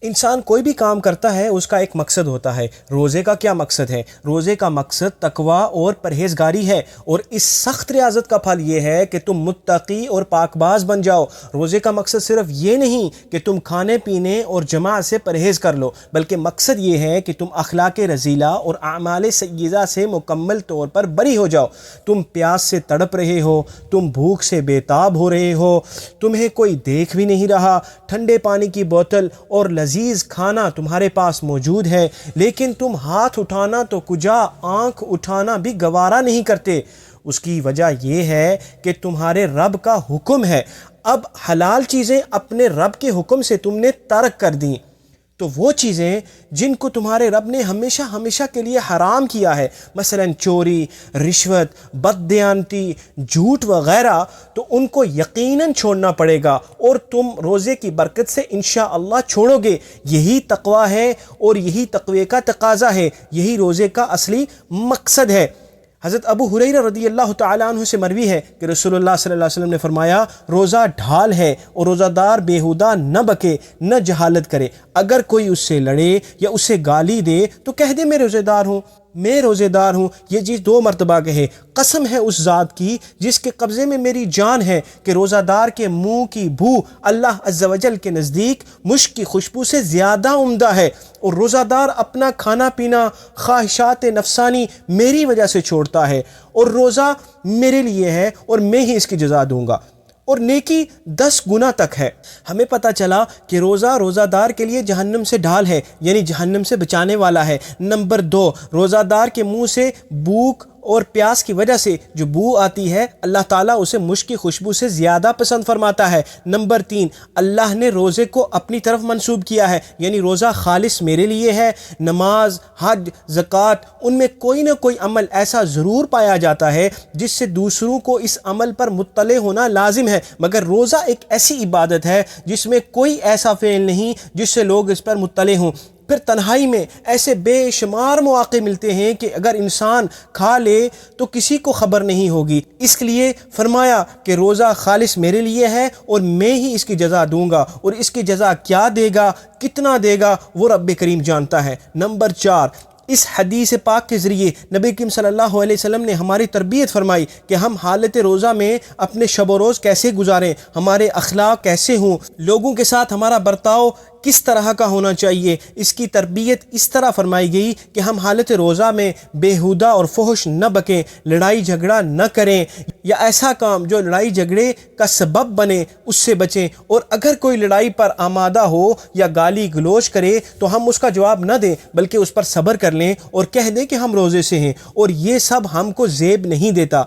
انسان کوئی بھی کام کرتا ہے اس کا ایک مقصد ہوتا ہے۔ روزے کا کیا مقصد ہے؟ روزے کا مقصد تقوی اور پرہیزگاری ہے، اور اس سخت ریاضت کا پھل یہ ہے کہ تم متقی اور پاک باز بن جاؤ۔ روزے کا مقصد صرف یہ نہیں کہ تم کھانے پینے اور جماع سے پرہیز کر لو، بلکہ مقصد یہ ہے کہ تم اخلاق رذیلہ اور اعمال سیئہ سے مکمل طور پر بری ہو جاؤ۔ تم پیاس سے تڑپ رہے ہو، تم بھوک سے بےتاب ہو رہے ہو، تمہیں کوئی دیکھ بھی نہیں رہا، ٹھنڈے پانی کی بوتل اور لذیذ کھانا تمہارے پاس موجود ہے، لیکن تم ہاتھ اٹھانا تو کجا آنکھ اٹھانا بھی گوارا نہیں کرتے۔ اس کی وجہ یہ ہے کہ تمہارے رب کا حکم ہے، اب حلال چیزیں اپنے رب کے حکم سے تم نے ترک کر دیں، تو وہ چیزیں جن کو تمہارے رب نے ہمیشہ ہمیشہ کے لیے حرام کیا ہے، مثلا چوری، رشوت، بددیانتی، جھوٹ وغیرہ، تو ان کو یقیناً چھوڑنا پڑے گا، اور تم روزے کی برکت سے انشاءاللہ چھوڑو گے۔ یہی تقوی ہے اور یہی تقوی کا تقاضا ہے، یہی روزے کا اصلی مقصد ہے۔ حضرت ابو ہریرہ رضی اللہ تعالیٰ عنہ سے مروی ہے کہ رسول اللہ صلی اللہ علیہ وسلم نے فرمایا، روزہ ڈھال ہے اور روزہ دار بیہودہ نہ بکے نہ جہالت کرے، اگر کوئی اس سے لڑے یا اسے گالی دے تو کہہ دے میں روزے دار ہوں، میں روزے دار ہوں۔ یہ چیز 2 مرتبہ کہے، قسم ہے اس ذات کی جس کے قبضے میں میری جان ہے کہ روزہ دار کے منہ کی بو اللہ عز و جل کے نزدیک مشک کی خوشبو سے زیادہ عمدہ ہے، اور روزہ دار اپنا کھانا پینا، خواہشات نفسانی میری وجہ سے چھوڑتا ہے، اور روزہ میرے لیے ہے اور میں ہی اس کی جزا دوں گا، اور نیکی 10 گنا تک ہے۔ ہمیں پتہ چلا کہ روزہ دار کے لیے جہنم سے ڈھال ہے، یعنی جہنم سے بچانے والا ہے۔ نمبر 2، روزہ دار کے منہ سے بھوک اور پیاس کی وجہ سے جو بو آتی ہے، اللہ تعالیٰ اسے مشک کی خوشبو سے زیادہ پسند فرماتا ہے۔ نمبر 3، اللہ نے روزے کو اپنی طرف منسوب کیا ہے، یعنی روزہ خالص میرے لیے ہے۔ نماز، حج، زکوٰۃ، ان میں کوئی نہ کوئی عمل ایسا ضرور پایا جاتا ہے جس سے دوسروں کو اس عمل پر مطلع ہونا لازم ہے، مگر روزہ ایک ایسی عبادت ہے جس میں کوئی ایسا فعل نہیں جس سے لوگ اس پر مطلع ہوں۔ پھر تنہائی میں ایسے بے شمار مواقع ملتے ہیں کہ اگر انسان کھا لے تو کسی کو خبر نہیں ہوگی، اس لیے فرمایا کہ روزہ خالص میرے لیے ہے اور میں ہی اس کی جزا دوں گا، اور اس کی جزا کیا دے گا، کتنا دے گا، وہ رب کریم جانتا ہے۔ نمبر 4، اس حدیث پاک کے ذریعے نبی کریم صلی اللہ علیہ وسلم نے ہماری تربیت فرمائی کہ ہم حالت روزہ میں اپنے شب و روز کیسے گزاریں، ہمارے اخلاق کیسے ہوں، لوگوں کے ساتھ ہمارا برتاؤ کس طرح کا ہونا چاہیے۔ اس کی تربیت اس طرح فرمائی گئی کہ ہم حالت روزہ میں بیہودہ اور فحش نہ بکیں، لڑائی جھگڑا نہ کریں، یا ایسا کام جو لڑائی جھگڑے کا سبب بنے اس سے بچیں، اور اگر کوئی لڑائی پر آمادہ ہو یا گالی گلوچ کرے تو ہم اس کا جواب نہ دیں، بلکہ اس پر صبر کر لیں اور کہہ دیں کہ ہم روزے سے ہیں، اور یہ سب ہم کو زیب نہیں دیتا۔